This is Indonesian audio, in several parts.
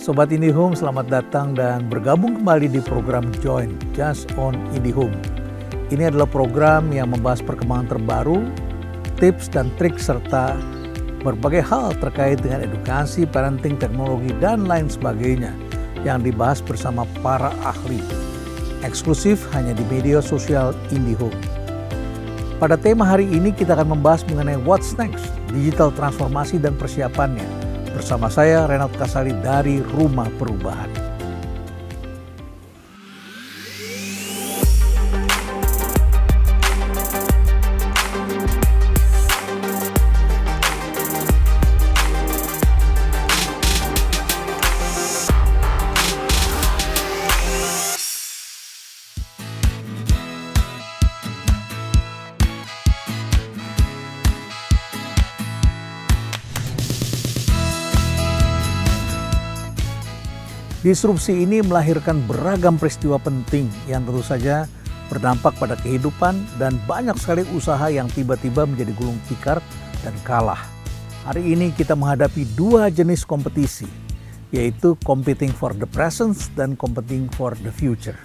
Sobat IndiHome, selamat datang dan bergabung kembali di program Join Just on IndiHome. Ini adalah program yang membahas perkembangan terbaru, tips dan trik serta berbagai hal terkait dengan edukasi, parenting, teknologi, dan lain sebagainya yang dibahas bersama para ahli. Eksklusif hanya di media sosial IndiHome. Pada tema hari ini kita akan membahas mengenai what's next, digital transformasi dan persiapannya. Bersama saya Renat Kasali dari Rumah Perubahan. Disrupsi ini melahirkan beragam peristiwa penting yang tentu saja berdampak pada kehidupan dan banyak sekali usaha yang tiba-tiba menjadi gulung tikar dan kalah. Hari ini kita menghadapi dua jenis kompetisi, yaitu competing for the present dan competing for the future.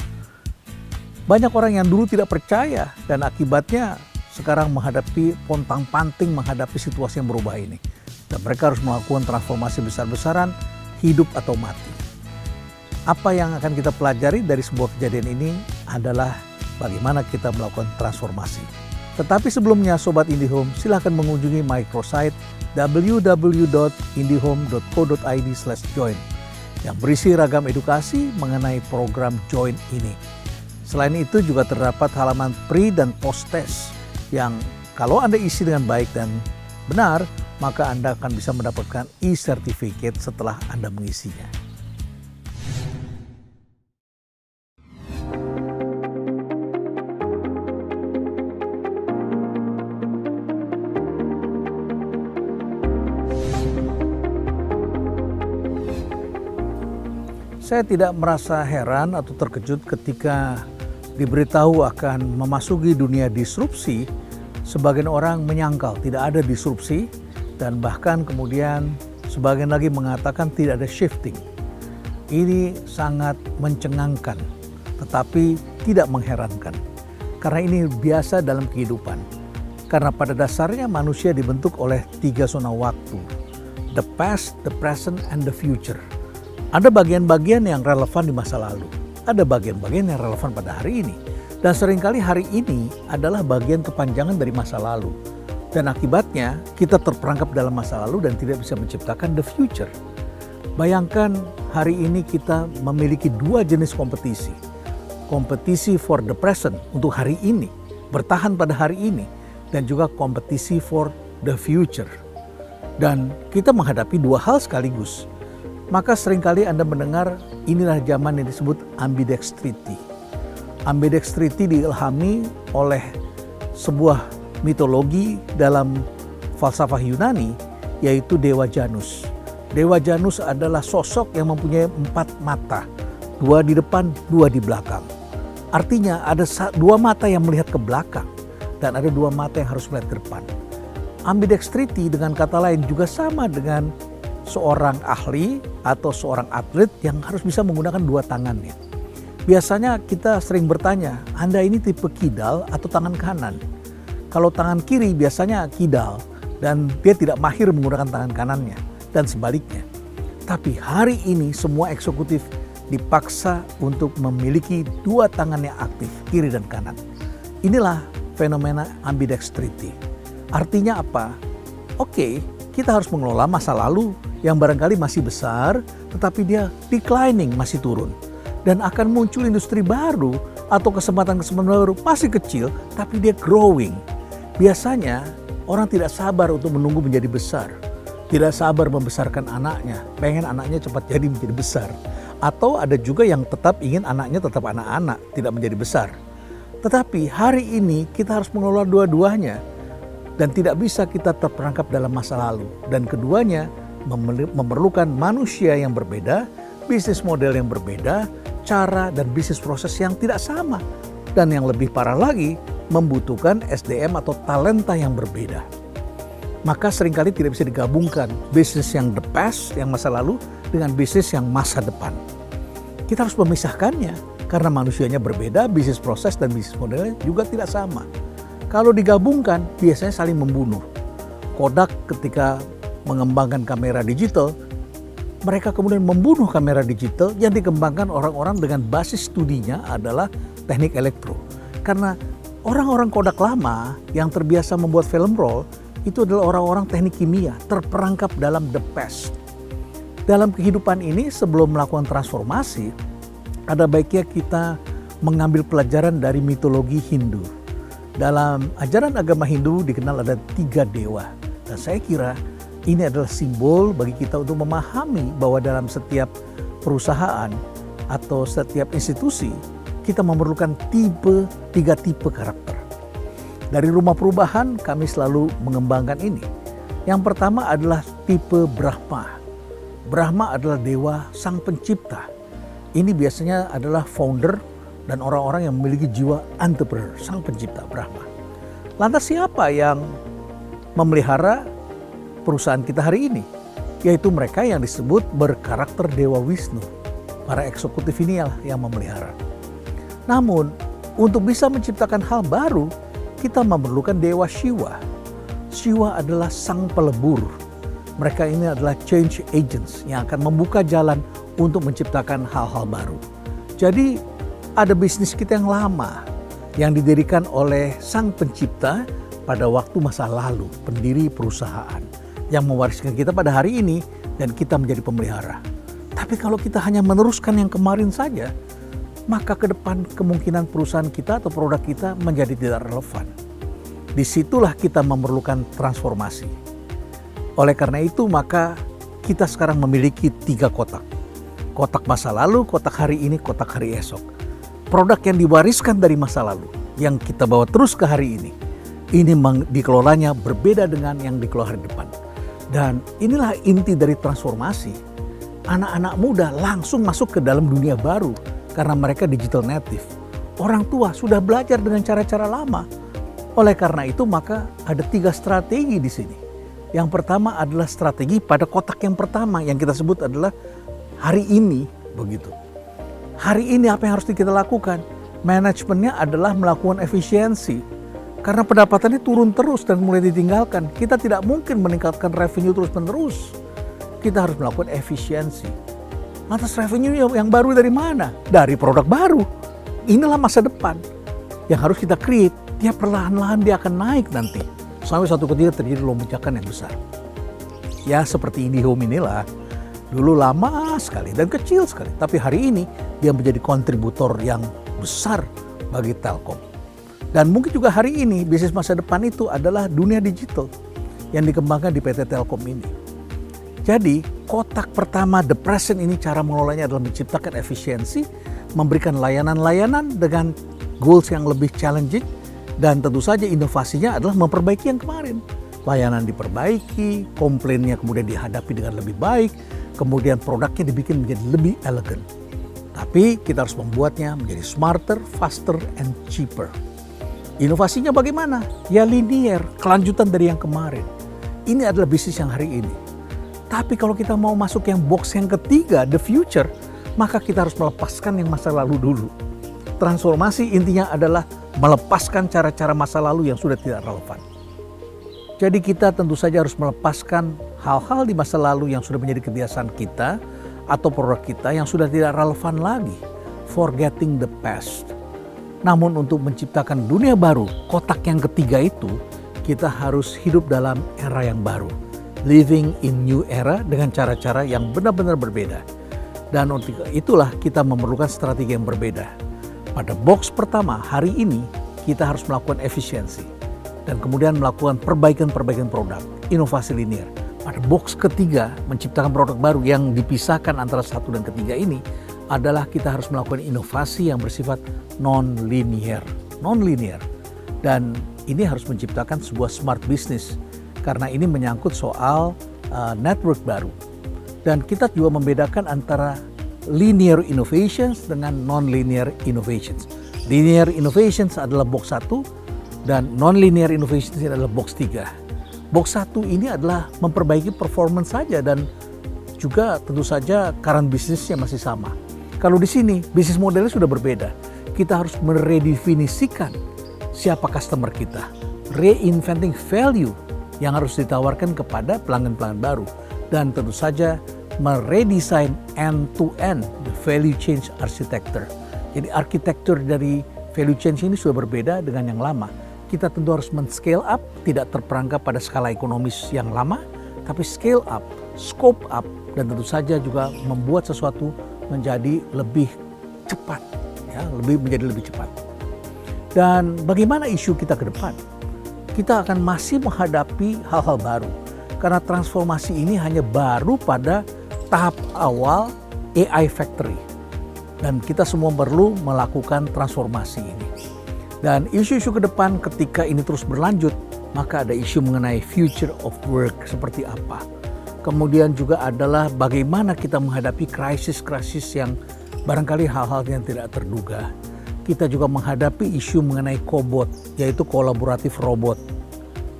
Banyak orang yang dulu tidak percaya dan akibatnya sekarang menghadapi pontang-panting menghadapi situasi yang berubah ini. Dan mereka harus melakukan transformasi besar-besaran, hidup atau mati. Apa yang akan kita pelajari dari sebuah kejadian ini adalah bagaimana kita melakukan transformasi. Tetapi sebelumnya Sobat IndiHome, silahkan mengunjungi microsite www.indihome.co.id/join yang berisi ragam edukasi mengenai program Join ini. Selain itu juga terdapat halaman pre dan post test yang kalau Anda isi dengan baik dan benar, maka Anda akan bisa mendapatkan e-certificate setelah Anda mengisinya. Saya tidak merasa heran atau terkejut ketika diberitahu akan memasuki dunia disrupsi. Sebagian orang menyangkal tidak ada disrupsi dan bahkan kemudian sebagian lagi mengatakan tidak ada shifting. Ini sangat mencengangkan tetapi tidak mengherankan karena ini biasa dalam kehidupan. Karena pada dasarnya manusia dibentuk oleh 3 zona waktu, the past, the present, and the future. Ada bagian-bagian yang relevan di masa lalu, ada bagian-bagian yang relevan pada hari ini. Dan seringkali hari ini adalah bagian kepanjangan dari masa lalu. Dan akibatnya kita terperangkap dalam masa lalu dan tidak bisa menciptakan the future. Bayangkan hari ini kita memiliki dua jenis kompetisi. Kompetisi for the present untuk hari ini, bertahan pada hari ini. Dan juga kompetisi for the future. Dan kita menghadapi dua hal sekaligus. Maka seringkali Anda mendengar inilah zaman yang disebut ambidextrity. Ambidextrity diilhami oleh sebuah mitologi dalam falsafah Yunani, yaitu Dewa Janus. Dewa Janus adalah sosok yang mempunyai 4 mata, 2 di depan, 2 di belakang. Artinya ada 2 mata yang melihat ke belakang dan ada 2 mata yang harus melihat ke depan. Ambidextrity dengan kata lain juga sama dengan seorang ahli atau seorang atlet yang harus bisa menggunakan 2 tangannya. Biasanya kita sering bertanya, Anda ini tipe kidal atau tangan kanan? Kalau tangan kiri biasanya kidal dan dia tidak mahir menggunakan tangan kanannya dan sebaliknya. Tapi hari ini semua eksekutif dipaksa untuk memiliki 2 tangan yang aktif, kiri dan kanan. Inilah fenomena ambidextrity. Artinya apa? Oke, kita harus mengelola masa lalu yang barangkali masih besar, tetapi dia declining, masih turun. Dan akan muncul industri baru atau kesempatan-kesempatan baru masih kecil, tapi dia growing. Biasanya orang tidak sabar untuk menunggu menjadi besar. Tidak sabar membesarkan anaknya, pengen anaknya cepat jadi menjadi besar. Atau ada juga yang tetap ingin anaknya tetap anak-anak, tidak menjadi besar. Tetapi hari ini kita harus mengelola dua-duanya. Dan tidak bisa kita terperangkap dalam masa lalu. Dan keduanya memerlukan manusia yang berbeda, bisnis model yang berbeda, cara dan bisnis proses yang tidak sama. Dan yang lebih parah lagi, membutuhkan SDM atau talenta yang berbeda. Maka seringkali tidak bisa digabungkan bisnis yang the past, yang masa lalu, dengan bisnis yang masa depan. Kita harus memisahkannya karena manusianya berbeda, bisnis proses dan bisnis modelnya juga tidak sama. Kalau digabungkan biasanya saling membunuh. Kodak ketika mengembangkan kamera digital, mereka kemudian membunuh kamera digital yang dikembangkan orang-orang dengan basis studinya adalah teknik elektro. Karena orang-orang Kodak lama yang terbiasa membuat film roll itu adalah orang-orang teknik kimia, terperangkap dalam the past. Dalam kehidupan ini sebelum melakukan transformasi, ada baiknya kita mengambil pelajaran dari mitologi Hindu. Dalam ajaran agama Hindu dikenal ada 3 dewa. Dan saya kira ini adalah simbol bagi kita untuk memahami bahwa dalam setiap perusahaan atau setiap institusi, kita memerlukan 3 tipe karakter. Dari Rumah Perubahan kami selalu mengembangkan ini. Yang pertama adalah tipe Brahma. Brahma adalah dewa sang pencipta. Ini biasanya adalah founder dan orang-orang yang memiliki jiwa entrepreneur, sang pencipta Brahma. Lantas siapa yang memelihara perusahaan kita hari ini? Yaitu mereka yang disebut berkarakter Dewa Wisnu. Para eksekutif inilah yang memelihara. Namun, untuk bisa menciptakan hal baru, kita memerlukan Dewa Shiva. Shiva adalah sang pelebur. Mereka ini adalah change agents yang akan membuka jalan untuk menciptakan hal-hal baru. Jadi, ada bisnis kita yang lama yang didirikan oleh sang pencipta pada waktu masa lalu, pendiri perusahaan yang mewariskan kita pada hari ini dan kita menjadi pemelihara. Tapi kalau kita hanya meneruskan yang kemarin saja, maka ke depan kemungkinan perusahaan kita atau produk kita menjadi tidak relevan. Disitulah kita memerlukan transformasi. Oleh karena itu maka kita sekarang memiliki 3 kotak. Kotak masa lalu, kotak hari ini, kotak hari esok. Produk yang diwariskan dari masa lalu, yang kita bawa terus ke hari ini dikelolanya berbeda dengan yang dikelola hari depan. Dan inilah inti dari transformasi. Anak-anak muda langsung masuk ke dalam dunia baru. Karena mereka digital native. Orang tua sudah belajar dengan cara-cara lama. Oleh karena itu maka ada 3 strategi di sini. Yang pertama adalah strategi pada kotak yang pertama yang kita sebut adalah hari ini begitu. Hari ini apa yang harus kita lakukan? Manajemennya adalah melakukan efisiensi. Karena pendapatannya turun terus dan mulai ditinggalkan. Kita tidak mungkin meningkatkan revenue terus-menerus. Kita harus melakukan efisiensi. Lantas revenue yang baru dari mana? Dari produk baru. Inilah masa depan yang harus kita create. Dia perlahan-lahan dia akan naik nanti. Sampai suatu ketika terjadi lonjakan yang besar. Ya seperti IndiHome inilah. Dulu lama sekali dan kecil sekali. Tapi hari ini dia menjadi kontributor yang besar bagi Telkom. Dan mungkin juga hari ini bisnis masa depan itu adalah dunia digital yang dikembangkan di PT Telkom ini. Jadi kotak pertama the present ini cara mengelolanya adalah menciptakan efisiensi, memberikan layanan-layanan dengan goals yang lebih challenging, dan tentu saja inovasinya adalah memperbaiki yang kemarin. Layanan diperbaiki, komplainnya kemudian dihadapi dengan lebih baik, kemudian produknya dibikin menjadi lebih elegan. Tapi kita harus membuatnya menjadi smarter, faster, and cheaper. Inovasinya bagaimana? Ya linear, kelanjutan dari yang kemarin. Ini adalah bisnis yang hari ini. Tapi kalau kita mau masuk yang box yang ketiga, the future, maka kita harus melepaskan yang masa lalu dulu. Transformasi intinya adalah melepaskan cara-cara masa lalu yang sudah tidak relevan. Jadi kita tentu saja harus melepaskan hal-hal di masa lalu yang sudah menjadi kebiasaan kita atau produk kita yang sudah tidak relevan lagi. Forgetting the past. Namun untuk menciptakan dunia baru, kotak yang ketiga itu, kita harus hidup dalam era yang baru. Living in new era dengan cara-cara yang benar-benar berbeda. Dan untuk itulah kita memerlukan strategi yang berbeda. Pada box pertama hari ini kita harus melakukan efisiensi. Dan kemudian melakukan perbaikan-perbaikan produk, inovasi linear. Pada box ketiga menciptakan produk baru yang dipisahkan antara satu dan ketiga ini adalah kita harus melakukan inovasi yang bersifat non-linear. Non-linear. Dan ini harus menciptakan sebuah smart business. Karena ini menyangkut soal network baru. Dan kita juga membedakan antara linear innovations dengan non-linear innovations. Linear innovations adalah box 1 dan non-linear innovations adalah box 3. Box 1 ini adalah memperbaiki performance saja dan juga tentu saja current bisnisnya masih sama. Kalau di sini bisnis modelnya sudah berbeda. Kita harus meredefinisikan siapa customer kita, reinventing value yang harus ditawarkan kepada pelanggan-pelanggan baru, dan tentu saja meredesign end-to-end the value chain architecture. Jadi arsitektur dari value chain ini sudah berbeda dengan yang lama. Kita tentu harus men-scale up, tidak terperangkap pada skala ekonomis yang lama, tapi scale up, scope up, dan tentu saja juga membuat sesuatu menjadi lebih cepat, ya, menjadi lebih cepat. Dan bagaimana isu kita ke depan? Kita akan masih menghadapi hal-hal baru, karena transformasi ini hanya baru pada tahap awal AI Factory. Dan kita semua perlu melakukan transformasi ini. Dan isu-isu ke depan ketika ini terus berlanjut, maka ada isu mengenai future of work seperti apa. Kemudian juga adalah bagaimana kita menghadapi krisis-krisis yang barangkali hal-hal yang tidak terduga. Kita juga menghadapi isu mengenai cobot, yaitu kolaboratif robot.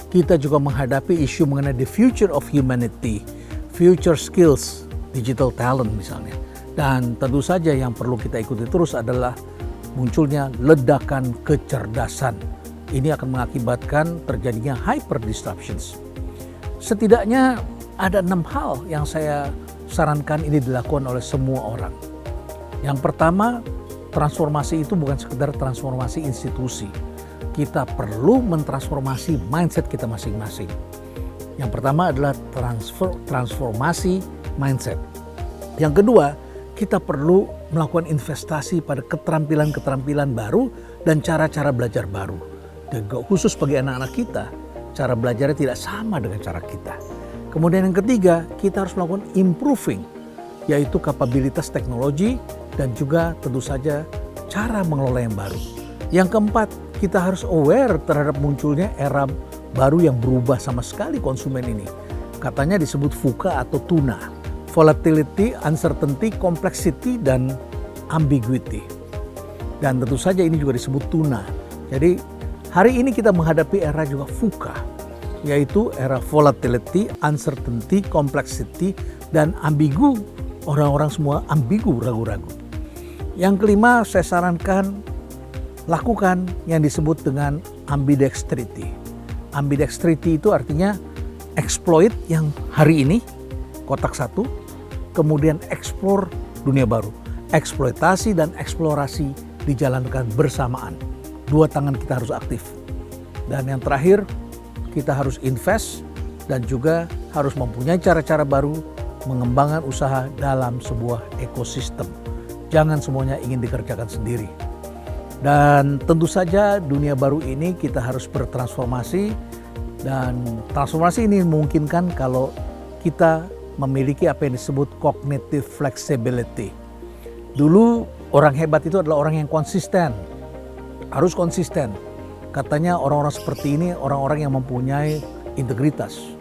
Kita juga menghadapi isu mengenai the future of humanity, future skills, digital talent misalnya. Dan tentu saja yang perlu kita ikuti terus adalah munculnya ledakan kecerdasan. Ini akan mengakibatkan terjadinya hyper disruptions. Setidaknya ada 6 hal yang saya sarankan ini dilakukan oleh semua orang. Yang pertama, transformasi itu bukan sekedar transformasi institusi. Kita perlu mentransformasi mindset kita masing-masing. Yang pertama adalah transformasi mindset. Yang kedua, kita perlu melakukan investasi pada keterampilan-keterampilan baru dan cara-cara belajar baru. Dan khusus bagi anak-anak kita, cara belajarnya tidak sama dengan cara kita. Kemudian yang ketiga, kita harus melakukan improving, yaitu kapabilitas teknologi dan juga tentu saja cara mengelola yang baru. Yang keempat, kita harus aware terhadap munculnya era baru yang berubah sama sekali konsumen ini. Katanya disebut VUCA atau tuna. Volatility, uncertainty, complexity, dan ambiguity. Dan tentu saja ini juga disebut tuna. Jadi hari ini kita menghadapi era juga VUCA, yaitu era volatility, uncertainty, complexity, dan ambigu. Orang-orang semua ambigu, ragu-ragu. Yang kelima, saya sarankan lakukan yang disebut dengan ambidextrity. Ambidextrity itu artinya exploit yang hari ini, kotak satu, kemudian explore dunia baru. Eksploitasi dan eksplorasi dijalankan bersamaan. Dua tangan kita harus aktif. Dan yang terakhir, kita harus invest dan juga harus mempunyai cara-cara baru mengembangkan usaha dalam sebuah ekosistem. Jangan semuanya ingin dikerjakan sendiri. Dan tentu saja dunia baru ini kita harus bertransformasi, dan transformasi ini memungkinkan kalau kita memiliki apa yang disebut cognitive flexibility. Dulu orang hebat itu adalah orang yang konsisten, harus konsisten. Katanya orang-orang seperti ini orang-orang yang mempunyai integritas.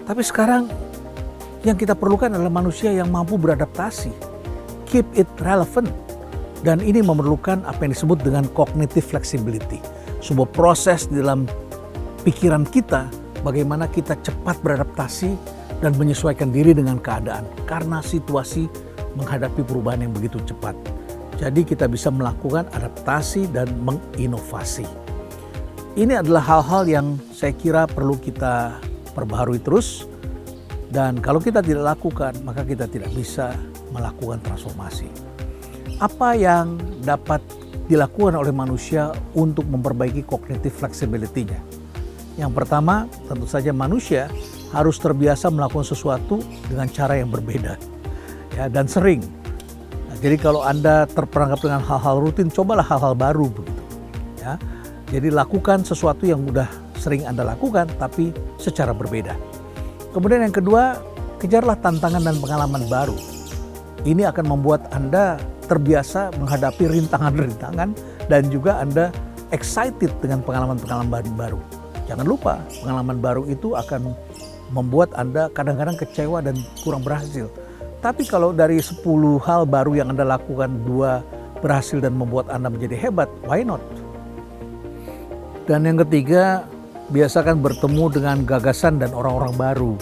Tapi sekarang yang kita perlukan adalah manusia yang mampu beradaptasi, keep it relevant. Dan ini memerlukan apa yang disebut dengan cognitive flexibility. Sebuah proses di dalam pikiran kita bagaimana kita cepat beradaptasi dan menyesuaikan diri dengan keadaan karena situasi menghadapi perubahan yang begitu cepat. Jadi kita bisa melakukan adaptasi dan menginovasi. Ini adalah hal-hal yang saya kira perlu kita perbaharui terus, dan kalau kita tidak lakukan maka kita tidak bisa melakukan transformasi. Apa yang dapat dilakukan oleh manusia untuk memperbaiki cognitive flexibility-nya? Yang pertama, tentu saja manusia harus terbiasa melakukan sesuatu dengan cara yang berbeda, ya, dan sering. Nah, jadi kalau Anda terperangkap dengan hal-hal rutin, cobalah hal-hal baru begitu. Ya. Jadi lakukan sesuatu yang sudah sering Anda lakukan, tapi secara berbeda. Kemudian yang kedua, kejarlah tantangan dan pengalaman baru. Ini akan membuat Anda terbiasa menghadapi rintangan-rintangan dan juga Anda excited dengan pengalaman-pengalaman baru. Jangan lupa, pengalaman baru itu akan membuat Anda kadang-kadang kecewa dan kurang berhasil. Tapi kalau dari 10 hal baru yang Anda lakukan, 2 berhasil dan membuat Anda menjadi hebat, why not? Dan yang ketiga, biasakan bertemu dengan gagasan dan orang-orang baru.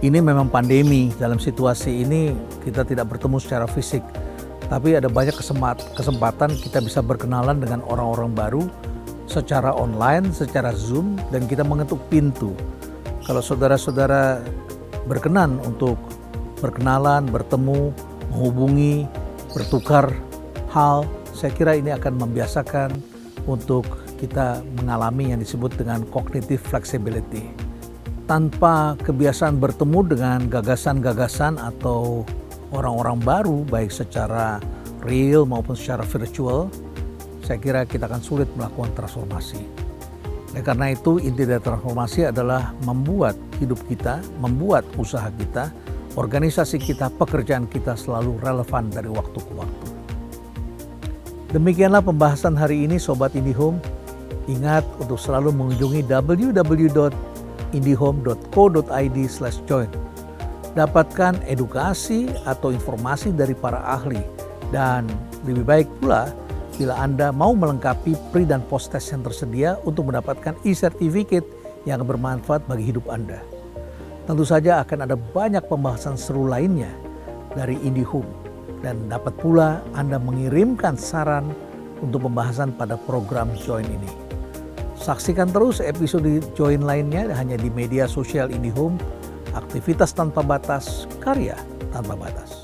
Ini memang pandemi, dalam situasi ini kita tidak bertemu secara fisik, tapi ada banyak kesempatan kita bisa berkenalan dengan orang-orang baru secara online, secara Zoom, dan kita mengetuk pintu. Kalau saudara-saudara berkenan untuk berkenalan, bertemu, menghubungi, bertukar hal, saya kira ini akan membiasakan untuk kita mengalami yang disebut dengan cognitive flexibility. Tanpa kebiasaan bertemu dengan gagasan-gagasan atau orang-orang baru, baik secara real maupun secara virtual, saya kira kita akan sulit melakukan transformasi. Karena itu, inti dari transformasi adalah membuat hidup kita, membuat usaha kita, organisasi kita, pekerjaan kita selalu relevan dari waktu ke waktu. Demikianlah pembahasan hari ini, Sobat IndiHome. Ingat untuk selalu mengunjungi www.indihome.co.id/join. Dapatkan edukasi atau informasi dari para ahli, dan lebih baik pula bila Anda mau melengkapi pre dan post test yang tersedia untuk mendapatkan e-certificate yang bermanfaat bagi hidup Anda. Tentu saja akan ada banyak pembahasan seru lainnya dari IndiHome, dan dapat pula Anda mengirimkan saran untuk pembahasan pada program Join ini. Saksikan terus episode Join lainnya hanya di media sosial IndiHome, aktivitas tanpa batas, karya tanpa batas.